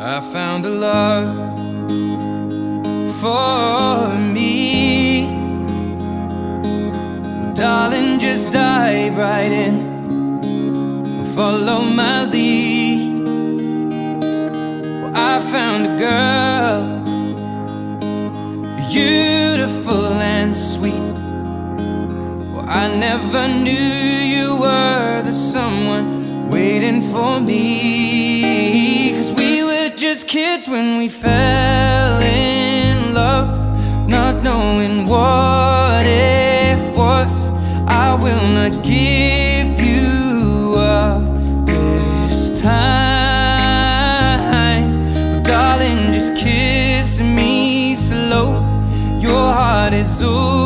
I found a love for me. Well, darling, just dive right in and follow my lead. Well, I found a girl, beautiful and sweet. Well, I never knew you were the someone waiting for me. 'Cause we were just kids when we fell in love, not knowing what it was. I will not give you up this time. Darling, just kiss me slow. Your heart is over.